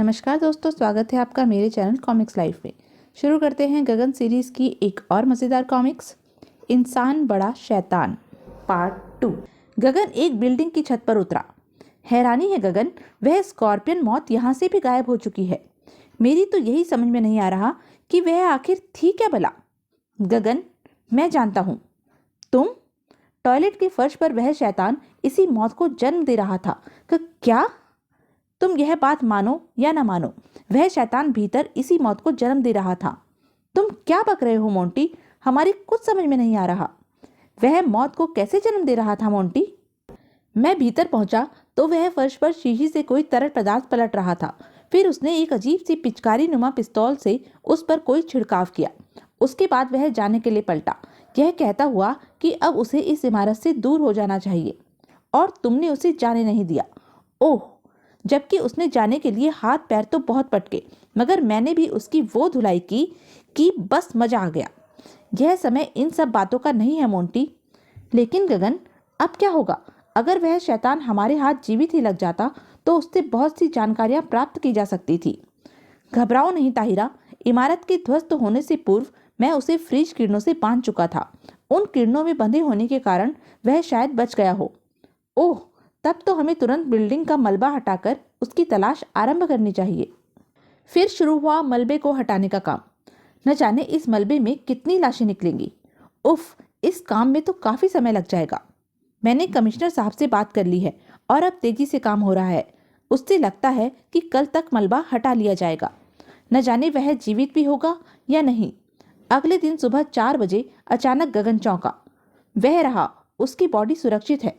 नमस्कार दोस्तों, स्वागत है आपका मेरे चैनल कॉमिक्स लाइफ में। शुरू करते हैं गगन सीरीज की एक और मज़ेदार कॉमिक्स, इंसान बड़ा शैतान पार्ट 2। गगन एक बिल्डिंग की छत पर उतरा। हैरानी है गगन, वह स्कॉर्पियन मौत यहाँ से भी गायब हो चुकी है। मेरी तो यही समझ में नहीं आ रहा कि वह आखिर थी क्या भला। गगन, मैं जानता हूँ। तुम? टॉयलेट के फर्श पर वह शैतान इसी मौत को जन्म दे रहा था। क्या तुम यह बात मानो या ना मानो, वह शैतान भीतर इसी मौत को जन्म दे रहा था। तुम क्या बक रहे हो मोंटी? हमारी कुछ समझ में नहीं आ रहा। वह मौत को कैसे जन्म दे रहा था मोंटी? मैं भीतर पहुंचा तो वह फर्श पर शीशी से कोई तरल पदार्थ पलट रहा था। फिर उसने एक अजीब सी पिचकारी नुमा पिस्तौल से उस पर कोई छिड़काव किया। उसके बाद वह जाने के लिए पलटा, यह कहता हुआ कि अब उसे इस इमारत से दूर हो जाना चाहिए, और तुमने उसे जाने नहीं दिया। ओह, जबकि उसने जाने के लिए हाथ पैर तो बहुत पटके, मगर मैंने भी उसकी वो धुलाई की कि बस मजा आ गया। यह समय इन सब बातों का नहीं है मोंटी। लेकिन गगन, अब क्या होगा? अगर वह शैतान हमारे हाथ जीवित ही लग जाता तो उससे बहुत सी जानकारियां प्राप्त की जा सकती थी। घबराओ नहीं ताहिरा, इमारत के ध्वस्त होने से पूर्व मैं उसे फ्रीज किरणों से बांध चुका था। उन किरणों में बंधे होने के कारण वह शायद बच गया हो। ओह, तब तो हमें तुरंत बिल्डिंग का मलबा हटाकर उसकी तलाश आरंभ करनी चाहिए। फिर शुरू हुआ मलबे को हटाने का काम। न जाने इस मलबे में कितनी लाशें निकलेंगी। उफ, इस काम में तो काफी समय लग जाएगा। मैंने कमिश्नर साहब से बात कर ली है और अब तेजी से काम हो रहा है। उससे लगता है कि कल तक मलबा हटा लिया जाएगा। न जाने वह जीवित भी होगा या नहीं। अगले दिन सुबह 4 बजे अचानक गगन चौंका। वह रहा, उसकी बॉडी सुरक्षित है,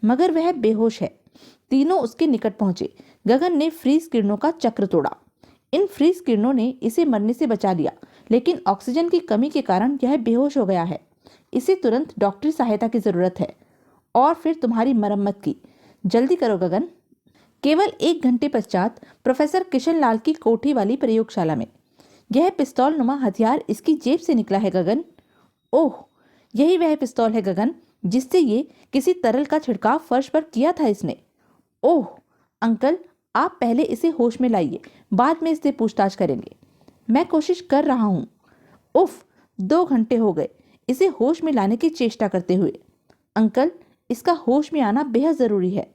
मगर वह बेहोश है। तीनों उसके निकट पहुंचे। गगन ने फ्रीज किरणों का चक्र तोड़ा। इन फ्रीज किरणों ने इसे मरने से बचा लिया, लेकिन ऑक्सीजन की कमी के कारण यह बेहोश हो गया है। इसे तुरंत डॉक्टरी सहायता की जरूरत है, और फिर तुम्हारी मरम्मत की। जल्दी करो गगन। केवल 1 घंटे पश्चात प्रोफेसर किशन लाल की कोठी वाली प्रयोगशाला में। यह पिस्तौल नुमा हथियार इसकी जेब से निकला है गगन। ओह, यही वह पिस्तौल है गगन जिससे ये किसी तरल का छिड़काव फर्श पर किया था इसने। ओह अंकल, आप पहले इसे होश में लाइए, बाद में इससे पूछताछ करेंगे। मैं कोशिश कर रहा हूँ। उफ, 2 घंटे हो गए इसे होश में लाने की चेष्टा करते हुए। अंकल, इसका होश में आना बेहद जरूरी है।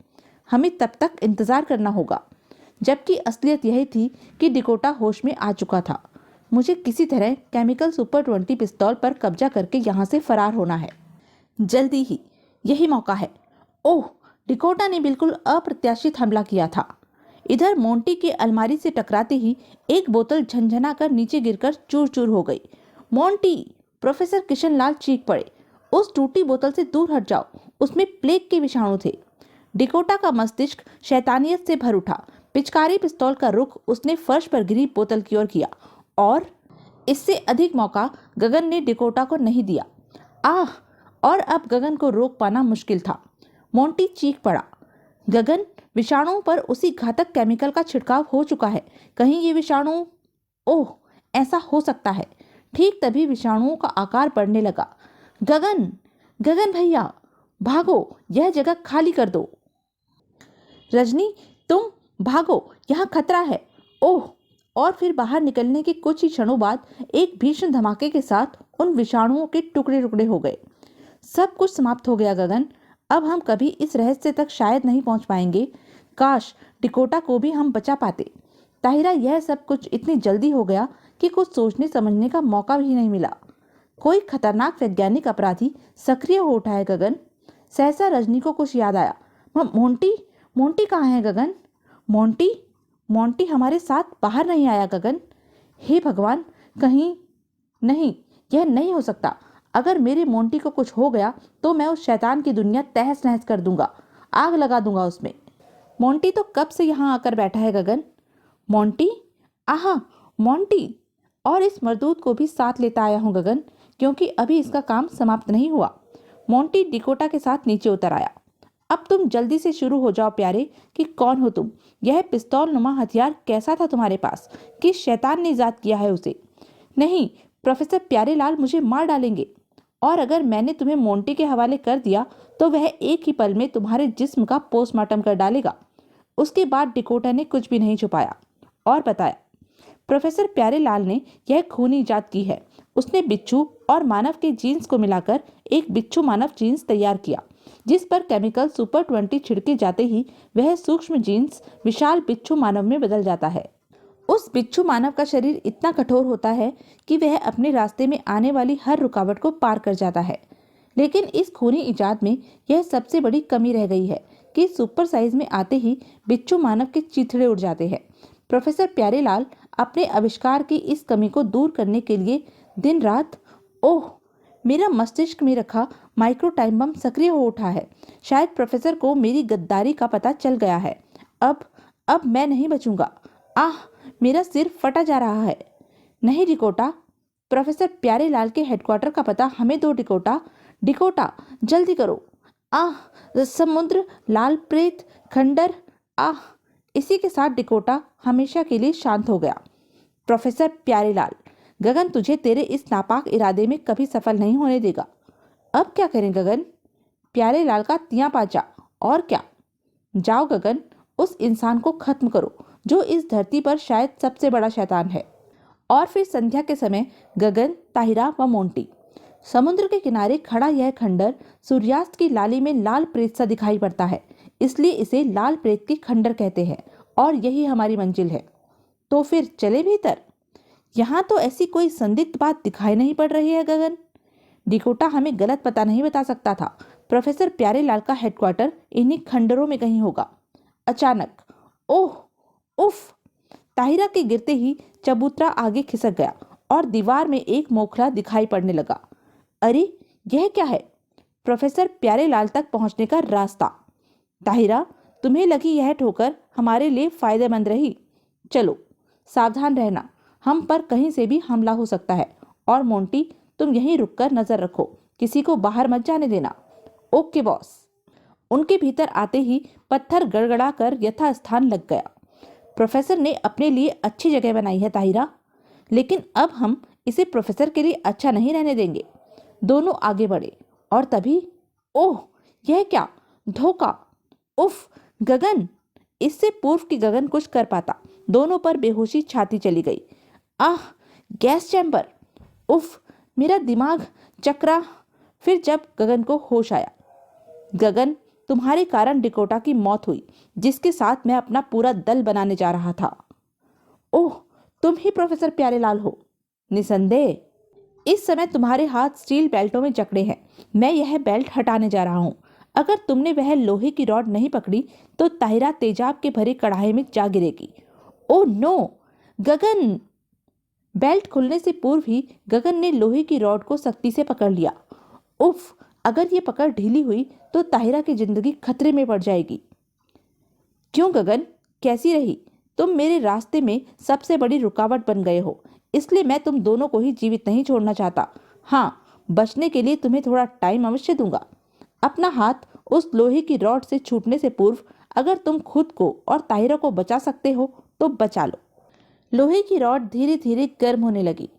हमें तब तक इंतजार करना होगा। जबकि असलियत यही थी कि डिकोटा होश में आ चुका था। मुझे किसी तरह केमिकल सुपर 20 पिस्तौल पर कब्जा करके यहाँ से फरार होना है। जल्दी ही, यही मौका है। ओह, डिकोटा ने बिल्कुल अप्रत्याशित हमला किया था। इधर मोंटी के अलमारी से टकराते ही एक बोतल झनझना कर नीचे गिरकर चूर चूर हो गई। मोंटी! प्रोफेसर किशन लाल चीख पड़े। उस टूटी बोतल से दूर हट जाओ, उसमें प्लेग के विषाणु थे। डिकोटा का मस्तिष्क शैतानियत से भर उठा। पिचकारी पिस्तौल का रुख उसने फर्श पर गिरी बोतल की ओर किया, और इससे अधिक मौका गगन ने डिकोटा को नहीं दिया। आह! और अब गगन को रोक पाना मुश्किल था। मोंटी चीख पड़ा। गगन, विषाणुओं पर उसी घातक केमिकल का छिड़काव हो चुका है। कहीं ये विषाणु... ओह, ऐसा हो सकता है। ठीक तभी विषाणुओं का आकार बढ़ने लगा। गगन, गगन भैया, भागो, यह जगह खाली कर दो। रजनी, तुम भागो, यहाँ खतरा है। ओह! और फिर बाहर निकलने के कुछ ही क्षणों बाद एक भीषण धमाके के साथ उन विषाणुओं के टुकड़े टुकड़े हो गए। सब कुछ समाप्त हो गया गगन। अब हम कभी इस रहस्य तक शायद नहीं पहुंच पाएंगे। काश डिकोटा को भी हम बचा पाते। ताहिरा, यह सब कुछ इतनी जल्दी हो गया कि कुछ सोचने समझने का मौका भी नहीं मिला। कोई खतरनाक वैज्ञानिक अपराधी सक्रिय हो उठा है गगन। सहसा रजनी को कुछ याद आया। मोंटी, मोंटी कहाँ है गगन? मोंटी, मोंटी हमारे साथ बाहर नहीं आया गगन। हे भगवान, कहीं... नहीं, यह नहीं हो सकता। अगर मेरे मोंटी को कुछ हो गया तो मैं उस शैतान की दुनिया तहस नहस कर दूंगा, आग लगा दूंगा उसमें। मोंटी तो कब से यहाँ आकर बैठा है गगन। मोंटी, आहा, मोंटी! और इस मरदूत को भी साथ लेता आया हूँ गगन, क्योंकि अभी इसका काम समाप्त नहीं हुआ। मोंटी डिकोटा के साथ नीचे उतर आया। अब तुम जल्दी से शुरू हो जाओ प्यारे, कि कौन हो तुम? यह पिस्तौल नुमा हथियार कैसा था तुम्हारे पास? किस शैतान ने इजाद किया है उसे? नहीं, प्रोफेसर प्यारेलाल मुझे मार डालेंगे, और अगर मैंने तुम्हें मोंटी के हवाले कर दिया तो वह एक ही पल में तुम्हारे जिस्म का पोस्टमार्टम कर डालेगा। उसके बाद डिकोटा ने कुछ भी नहीं छुपाया। और बताया, प्रोफेसर प्यारेलाल ने यह खूनी इजाद की है। उसने बिच्छू और मानव के जीन्स को मिलाकर एक बिच्छू मानव जीन्स तैयार किया, जिस पर केमिकल सुपर 20 छिड़के जाते ही वह सूक्ष्म जीन्स विशाल बिच्छू मानव में बदल जाता है। उस बिच्छू मानव का शरीर इतना कठोर होता है कि वह अपने रास्ते में आने वाली हर रुकावट को पार कर जाता है। लेकिन इस खूनी इजाद में यह सबसे बड़ी कमी रह गई है कि सुपर साइज में आते ही बिच्छू मानव के चीथड़े उड़ जाते हैं। प्रोफेसर प्यारेलाल अपने आविष्कार की इस कमी को दूर करने के लिए दिन रात, ओह, मेरा मस्तिष्क में रखा माइक्रो टाइम बम सक्रिय हो उठा है। शायद प्रोफेसर को मेरी गद्दारी का पता चल गया है। अब मैं नहीं बचूंगा। आह, मेरा सिर फटा जा रहा है। नहीं डिकोटा, प्रोफेसर प्यारेलाल के हेडक्वार्टर का पता हमें दो डिकोटा। डिकोटा, जल्दी करो। आह, समुद्र, लाल प्रेत, खंडर। आह, इसी के साथ डिकोटा हमेशा के लिए शांत हो गया। प्रोफेसर प्यारेलाल, गगन तुझे तेरे इस नापाक इरादे में कभी सफल नहीं होने देगा। अब क्या करें गगन? प्यारेलाल का तियां पाचा। और क्या? जाओ गगन, उस इंसान को खत्म करो जो इस धरती पर शायद सबसे बड़ा शैतान है। और फिर संध्या के समय गगन, ताहिरा व मोंटी। समुद्र के किनारे खड़ा यह खंडर सूर्यास्त की लाली में लाल प्रेत सा दिखाई पड़ता है, इसलिए इसे लाल प्रेत की खंडर कहते हैं और यही हमारी मंजिल है। तो फिर चले भीतर। यहाँ तो ऐसी कोई संदिग्ध बात दिखाई नहीं पड़ रही है गगन। डिकोटा हमें गलत पता नहीं बता सकता था। प्रोफेसर प्यारेलाल का हेडक्वार्टर इन्हीं खंडरों में कहीं होगा। अचानक, ओह, उफ! ताहिरा के गिरते ही चबूतरा आगे खिसक गया और दीवार में एक मोखला दिखाई पड़ने लगा। अरे, यह क्या है? प्रोफेसर प्यारेलाल तक पहुंचने का रास्ता। ताहिरा, तुम्हें लगी यह ठोकर हमारे लिए फायदेमंद रही। चलो, सावधान रहना, हम पर कहीं से भी हमला हो सकता है। और मोंटी, तुम यहीं रुककर नजर रखो, किसी को बाहर मत जाने देना। Okay boss. उनके भीतर आते ही पत्थर गड़गड़ा कर यथास्थान लग गया। प्रोफेसर ने अपने लिए अच्छी जगह बनाई है ताहिरा, लेकिन अब हम इसे प्रोफेसर के लिए अच्छा नहीं रहने देंगे। दोनों आगे बढ़े और तभी, ओह, यह क्या? धोखा! उफ, गगन! इससे पूर्व की गगन कुछ कर पाता। दोनों पर बेहोशी छाती चली गई। आह, गैस चैम्बर! उफ, मेरा दिमाग चकरा। फिर जब गगन को होश आया, गगन, तुम्हारे कारण डिकोटा की मौत हुई, जिसके साथ मैं अपना पूरा दल बनाने जा रहा था। ओह, तुम ही प्रोफेसर प्यारेलाल हो। निसंदेह। इस समय तुम्हारे हाथ स्टील बेल्टों में जकड़े हैं। मैं यह बेल्ट हटाने जा रहा हूं। अगर तुमने वह लोहे की रॉड नहीं पकड़ी तो ताहिरा तेजाब के भरे कढ़ाई में जा गिरेगी। ओह नो, गगन! बेल्ट खुलने से पूर्व ही गगन ने लोहे की रॉड को सख्ती से पकड़ लिया। उफ, अगर ये पकड़ ढीली हुई तो ताहिरा की जिंदगी खतरे में पड़ जाएगी। क्यों गगन, कैसी रही? तुम मेरे रास्ते में सबसे बड़ी रुकावट बन गए हो, इसलिए मैं तुम दोनों को ही जीवित नहीं छोड़ना चाहता। हाँ, बचने के लिए तुम्हें थोड़ा टाइम अवश्य दूंगा। अपना हाथ उस लोहे की रॉड से छूटने से पूर्व अगर तुम खुद को और ताहिरा को बचा सकते हो तो बचा लो। लोहे की रॉड धीरे धीरे गर्म होने लगी।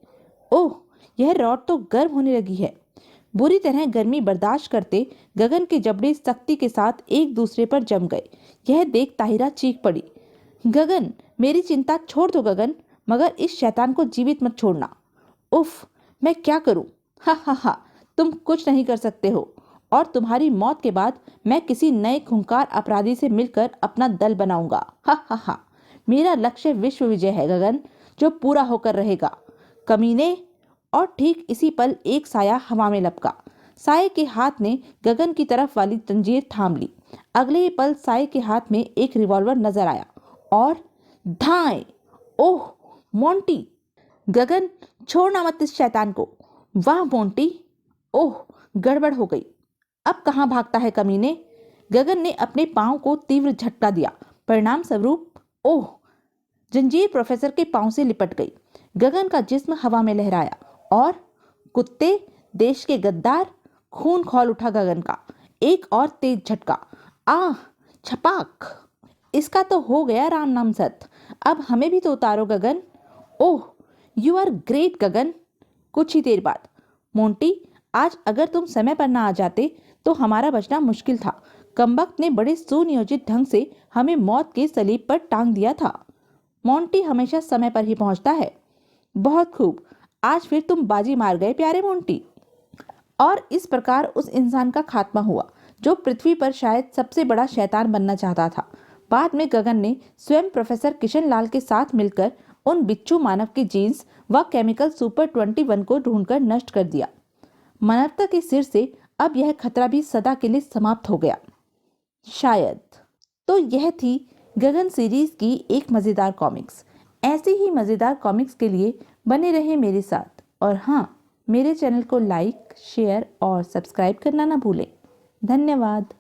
ओह, यह रॉड तो गर्म होने लगी है। बुरी तरह गर्मी बर्दाश्त करते गगन के जबड़े सख्ती के साथ एक दूसरे पर जम गए। यह देख ताहिरा चीख पड़ी। गगन, मेरी चिंता छोड़ दो गगन, मगर इस शैतान को जीवित मत छोड़ना। उफ, मैं क्या करूं? हा हा हा, तुम कुछ नहीं कर सकते हो। और तुम्हारी मौत के बाद मैं किसी नए खूंखार अपराधी से मिलकर अपना दल बनाऊंगा। हा हा हा, मेरा लक्ष्य विश्व विजय है गगन, जो पूरा होकर रहेगा, कमीने। और ठीक इसी पल एक साया हवा में लपका। साये के हाथ ने गगन की तरफ वाली जंजीर थाम ली। अगले ही पल साये के हाथ में एक रिवॉल्वर नजर आया और धाए! ओह मोंटी! गगन, छोड़ना मत इस शैतान को। वाह मोंटी! ओह, गड़बड़ हो गई। अब कहाँ भागता है कमीने? गगन ने अपने पांव को तीव्र झटका दिया। परिणाम स्वरूप, ओह, जंजीर प्रोफेसर के पांव से लिपट गई। गगन का जिस्म हवा में लहराया और कुत्ते, देश के गद्दार! खून खौल उठा गगन का। एक और तेज झटका। आह, छपाक! इसका तो हो गया राम नाम सत। अब हमें भी तो उतारो गगन। ओह, यू आर ग्रेट गगन। कुछ ही देर बाद, मोंटी, आज अगर तुम समय पर ना आ जाते तो हमारा बचना मुश्किल था। कमबख्त ने बड़े सुनियोजित ढंग से हमें मौत के सलीब पर टांग दिया था। मोंटी हमेशा समय पर ही पहुंचता है। बहुत खूब, आज फिर तुम बाजी मार गए प्यारे मोंटी। और इस प्रकार उस इंसान का खात्मा हुआ जो पृथ्वी पर शायद सबसे बड़ा शैतान बनना चाहता था। बाद में गगन ने स्वयं प्रोफेसर किशन लाल के साथ मिलकर उन बिच्छू मानव के जीन्स व केमिकल सुपर 21 को ढूंढकर नष्ट कर दिया। मानवता के सिर से अब यह खतरा भी सदा के लिए समाप्त हो गया, शायद। तो यह थी गगन सीरीज की एक मजेदार कॉमिक्स। ऐसी ही मजेदार कॉमिक्स के लिए बने रहे मेरे साथ, और हाँ, मेरे चैनल को लाइक, शेयर और सब्सक्राइब करना ना भूलें। धन्यवाद।